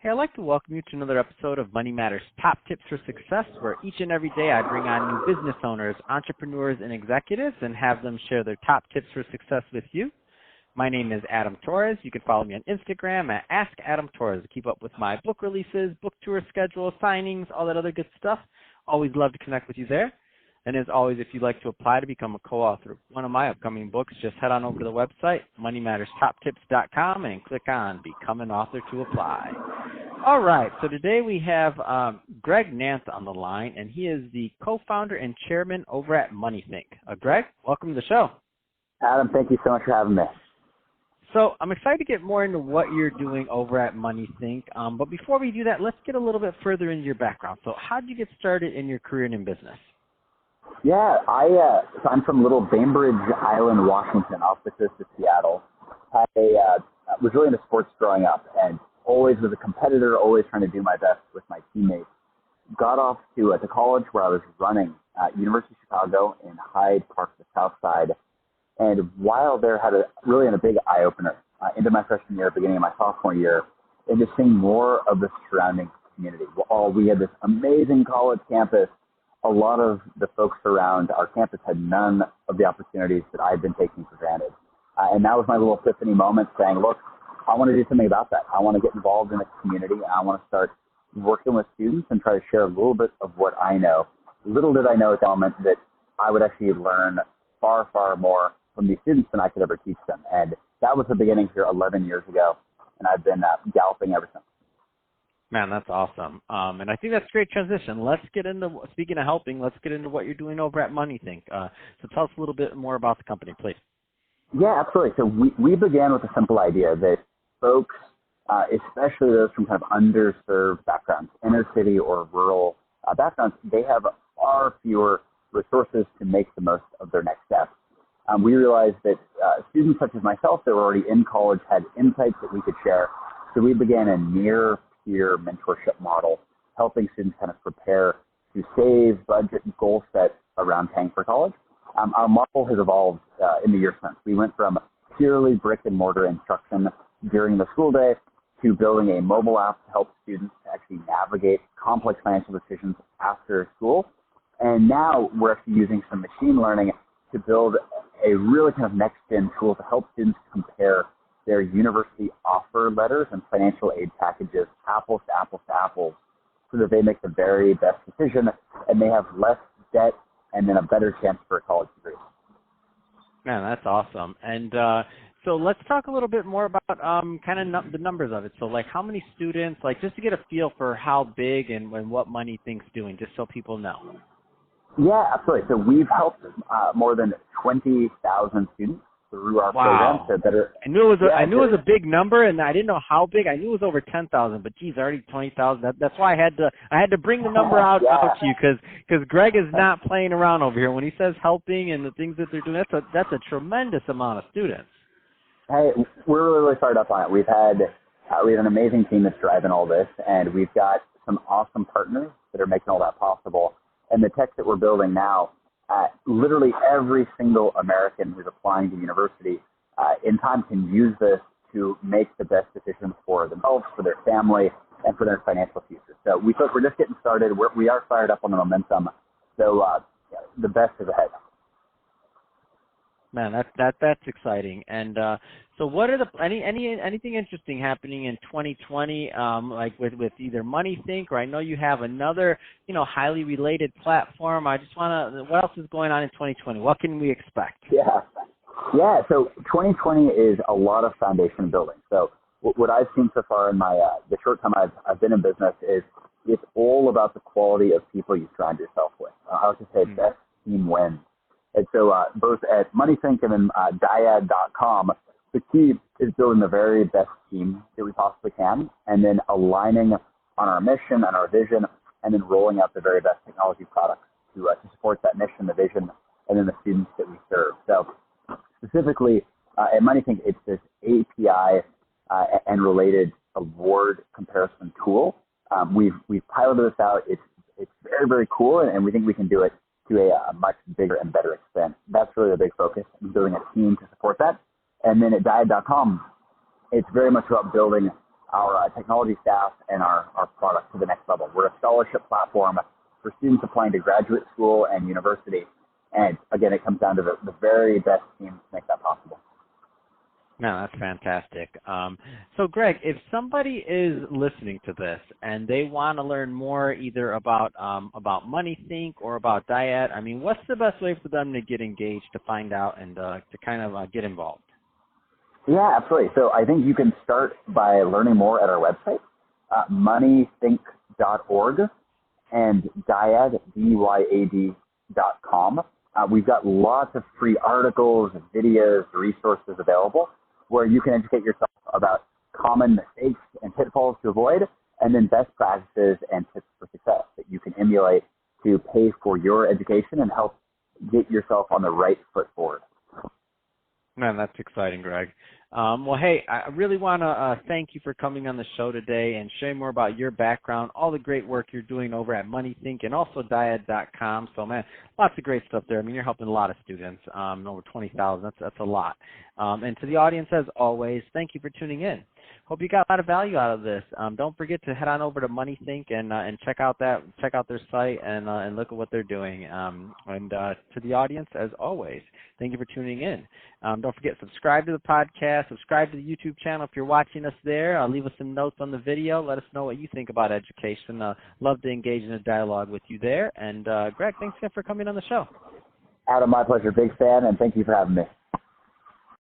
Hey, I'd like to welcome you to another episode of Money Matters Top Tips for Success, where each and every day I bring on new business owners, entrepreneurs, and executives and have them share their top tips for success with you. My name is Adam Torres. You can follow me on Instagram at AskAdamTorres to keep up with my book releases, book tour schedule, signings, all that other good stuff. Always love to connect with you there. And as always, if you'd like to apply to become a co-author of one of my upcoming books, just head on over to the website, moneymatterstoptips.com, and click on Become an Author to apply. All right, so today we have Greg Nance on the line, and he is the co-founder and chairman over at Moneythink. Greg, welcome to the show. Adam, thank you so much for having me. So I'm excited to get more into what you're doing over at Moneythink. But before we do that, let's get a little bit further into your background. So how did you get started in your career and in business? Yeah, so I'm from little Bainbridge Island, Washington, off the coast of Seattle. I was really into sports growing up and always was a competitor, always trying to do my best with my teammates. Got off to college where I was running at University of Chicago in Hyde Park, the South Side. And while there had a big eye-opener into my freshman year, beginning of my sophomore year, and just seeing more of the surrounding community. We had this amazing college campus. A lot of the folks around our campus had none of the opportunities that I had been taking for granted. And that was my little epiphany moment saying, look, I want to do something about that. I want to get involved in the community. I want to start working with students and try to share a little bit of what I know. Little did I know at the moment that I would actually learn far, far more from these students than I could ever teach them. And that was the beginning here 11 years ago, and I've been galloping ever since. Man, that's awesome. And I think that's a great transition. Let's get into, speaking of helping, let's get into what you're doing over at Moneythink. So tell us a little bit more about the company, please. Yeah, absolutely. So we began with a simple idea that folks, especially those from kind of underserved backgrounds, inner city or rural backgrounds, they have far fewer resources to make the most of their next steps. We realized that students such as myself that were already in college had insights that we could share. So we began a near-peer mentorship model, helping students kind of prepare to save, budget, and goal set around paying for college. Our model has evolved in the years since. We went from purely brick-and-mortar instruction during the school day to building a mobile app to help students to actually navigate complex financial decisions after school. And now we're actually using some machine learning to build a really kind of next-gen tool to help students compare their university offer letters and financial aid packages apples to apples to apples so that they make the very best decision and they have less debt and then a better chance for a college degree. Man, that's awesome. And so let's talk a little bit more about the numbers of it. So like how many students, like just to get a feel for how big and what Moneythink's doing, just so people know. Yeah, absolutely. So we've helped more than 20,000 students through our program to better. I knew it was a big number, and I didn't know how big. I knew it was over 10,000, but geez, already 20,000. That's why I had to bring the number out to you because Greg is not playing around over here. When he says helping and the things that they're doing, that's a tremendous amount of students. Hey, we're really fired up on it. We have an amazing team that's driving all this, and we've got some awesome partners that are making all that possible. And the tech that we're building now, literally every single American who's applying to university in time can use this to make the best decisions for themselves, for their family, and for their financial future. So we thought we're just getting started. We are fired up on the momentum. So the best is ahead. Man, that's exciting. And so, what are anything interesting happening in 2020, like with either Moneythink or I know you have another highly related platform. I just want to. What else is going on in 2020? What can we expect? Yeah. So 2020 is a lot of foundation building. So what I've seen so far in my the short time I've been in business is it's all about the quality of people you surround yourself with. I like to say best team wins. And so both at Moneythink and then Dyad.com, the key is building the very best team that we possibly can, and then aligning on our mission and our vision, and then rolling out the very best technology products to support that mission, the vision, and then the students that we serve. So specifically at Moneythink, it's this API and related award comparison tool. We've piloted this out. It's very, very cool, and we think we can do it to a much bigger and better extent. That's really the big focus, building a team to support that. And then at Dyad.com, it's very much about building our technology staff and our product to the next level. We're a scholarship platform for students applying to graduate school and university. And again, it comes down to the very best teams to make that possible. No, that's fantastic. So, Greg, if somebody is listening to this and they want to learn more either about Moneythink or about Dyad, I mean, what's the best way for them to get engaged, to find out, and to kind of get involved? Yeah, absolutely. So I think you can start by learning more at our website, moneythink.org, and Dyad, DYAD.com. We've got lots of free articles, videos, resources available where you can educate yourself about common mistakes and pitfalls to avoid, and then best practices and tips for success that you can emulate to pay for your education and help get yourself on the right foot forward. Man, that's exciting, Greg. Well, hey, I really want to thank you for coming on the show today and sharing more about your background, all the great work you're doing over at Moneythink and also Dyad.com. So, man, lots of great stuff there. I mean, you're helping a lot of students, over 20,000. That's a lot. And to the audience, as always, thank you for tuning in. Hope you got a lot of value out of this. Don't forget to head on over to Moneythink and check out their site and look at what they're doing. And to the audience, as always, thank you for tuning in. Don't forget, subscribe to the podcast, subscribe to the YouTube channel if you're watching us there. Leave us some notes on the video. Let us know what you think about education. Love to engage in a dialogue with you there. And Greg, thanks again for coming on the show. Adam, my pleasure. Big fan, and thank you for having me.